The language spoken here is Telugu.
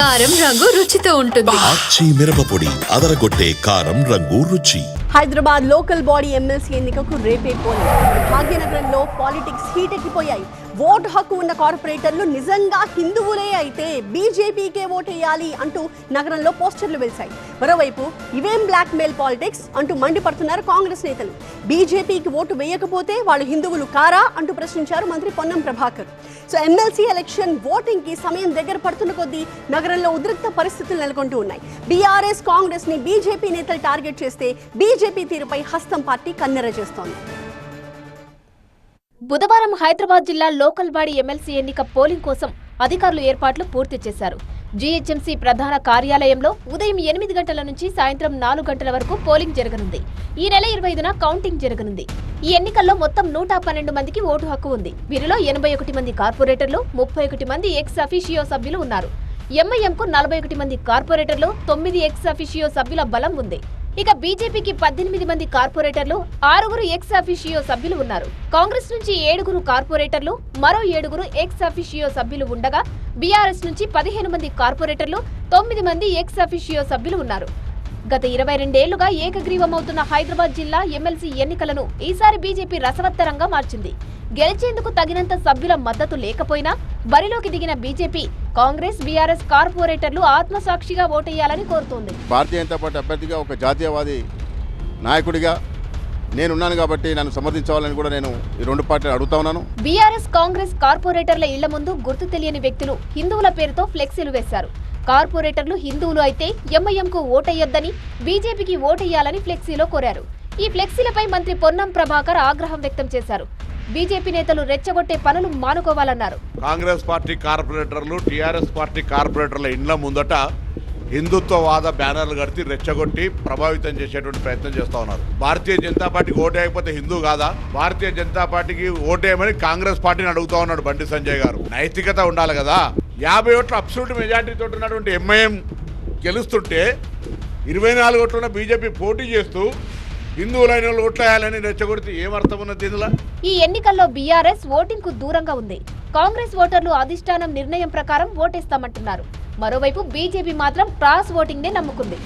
కారం రంగు రుచితో ఉంటుంది. ఆచి మిరపపొడి అదరగొట్టే కారం రంగు రుచి. హైదరాబాద్ లోకల్ బాడీ ఎమ్మెల్సీ ఎన్నికకు రేపే పోలింగ్. భాగ్యనగరంలో పాలిటిక్స్ హీట్ ఎక్కిపోయాయి. ఓటు హక్కు ఉన్న కార్పొరేటర్లు నిజంగా హిందువులే అయితే బీజేపీకే ఓటేయాలి అంటూ నగరంలో పోస్టర్లు వెలిశాయి. మరోవైపు ఇవేం బ్లాక్ మెయిల్ పాలిటిక్స్ అంటూ మండిపడుతున్నారు కాంగ్రెస్ నేతలు. బీజేపీకి ఓటు వేయకపోతే వాళ్ళు హిందువులు కారా అంటూ ప్రశ్నించారు మంత్రి Ponnam Prabhakar. So MLC election voting కి సమయం దగ్గర పడుతున్న కొద్దీ నగరంలో ఉద్రిక్త పరిస్థితులు నెలకొంటూ ఉన్నాయి. బీఆర్ఎస్ కాంగ్రెస్ ని బీజేపీ నేతలు టార్గెట్ చేస్తే బీజేపీ తీరుపై హస్తం పార్టీ కన్నెర చేస్తోంది. బుధవారం హైదరాబాద్ జిల్లా లోకల్ బాడీ ఎమ్మెల్సీ ఎన్నిక పోలింగ్ కోసం అధికారులు ఏర్పాట్లు పూర్తి చేశారు. జీహెచ్ఎంసీ ప్రధాన కార్యాలయంలో ఉదయం 8 గంటల నుంచి సాయంత్రం 4 గంటల వరకు పోలింగ్ జరగనుంది. ఈ నెల 25న కౌంటింగ్ జరగనుంది. ఈ ఎన్నికల్లో మొత్తం 112 మందికి ఓటు హక్కు ఉంది. వీరిలో 81 మంది కార్పొరేటర్లు, 31 మంది ఎక్స్ అఫీషియో సభ్యులు ఉన్నారు. ఎంఐఎంకు 41 మంది కార్పొరేటర్లు, 9 ఎక్స్ అఫీషియో సభ్యుల బలం ఉంది. ఇక బీజేపీకి 18 మంది కార్పొరేటర్లు, 6 ఎక్స్ అఫీషియో సభ్యులు ఉన్నారు. కాంగ్రెస్ నుంచి 7 కార్పొరేటర్లు, మరో 7 ఎక్స్ అఫీషియో సభ్యులు ఉండగా బీఆర్ఎస్ నుంచి 15 మంది కార్పొరేటర్లు, 9 మంది ఎక్స్ అఫీషియో సభ్యులు ఉన్నారు. గత 22 ఏళ్లుగా ఏకగ్రీవమవుతున్న హైదరాబాద్ జిల్లా ఎమ్మెల్సీ ఎన్నికలను ఈసారి బీజేపీ రసవత్తరంగా మార్చింది. గెలిచేందుకు తగినంత సభ్యుల మద్దతు లేకపోయినా బరిలోకి దిగిన బీజేపీ కాంగ్రెస్, బీఆర్ఎస్ కార్పొరేటర్లు ఆత్మసాక్షిగా ఓటేయాలని కోరుతోంది. భారతీయ జనతా పార్టీ అభ్యర్థిగా ఒక జాతీయవాది నాయకుడిగా నేనున్నాను కాబట్టి నన్ను సమర్థించాలని కూడా నేను ఈ రెండు పార్టీలు అడుగుతా ఉన్నాను. బీఆర్ఎస్, కాంగ్రెస్ కార్పొరేటర్ల ఇళ్ల ముందు గుర్తు తెలియని వ్యక్తులు హిందువుల పేరుతో ఫ్లెక్సీలు వేశారు. కార్పొరేటర్లు హిందువులు అయితే ఎంఐఎంకు ఓటేయొద్దని, బీజేపీకి ఓటేయాలని ఫ్లెక్సీలో కోరారు. ఈ ఫ్లెక్సీలపై మంత్రి పొన్నం ప్రభాకర్ ఆగ్రహం వ్యక్తం చేశారు. బీజేపీ నేతలు రెచ్చగొట్టే పనులు మానుకోవాలన్నారు. కాంగ్రెస్ పార్టీ కార్పొరేటర్లు, టీఆర్ఎస్ పార్టీ కార్పొరేటర్ల ఇండ్ల ముందట హిందుత్వవాద బ్యానర్లు కడితే రెచ్చగొట్టి ప్రభావితం చేసేటువంటి ప్రయత్నం చేస్తా ఉన్నారు. భారతీయ జనతా పార్టీకి ఓటేయకపోతే హిందూ కాదా? భారతీయ జనతా పార్టీకి ఓటేయమని కాంగ్రెస్ పార్టీని అడుగుతా ఉన్నాడు బండి సంజయ్ గారు. నైతికత ఉండాలి కదా. 50 ఓట్ల అబ్సల్యూట్ మెజార్టీతో ఉన్నటువంటి ఎంఐఎం గెలుస్తుంటే 24 ఓట్లున్న బీజేపీ పోటీ చేస్తూ హిందువులైన వాళ్ళు ఓట్లేయాలని రెచ్చగొడితే ఏమర్థం ఉన్నది ఇందులో? ఈ ఎన్నికల్లో బీఆర్ఎస్ ఓటింగ్ కు దూరంగా ఉంది. కాంగ్రెస్ ఓటర్లు అధిష్టానం నిర్ణయం ప్రకారం ఓటేస్తామంటున్నారు. మరోవైపు బీజేపీ మాత్రం క్రాస్ ఓటింగ్ నే నమ్ముకుంది.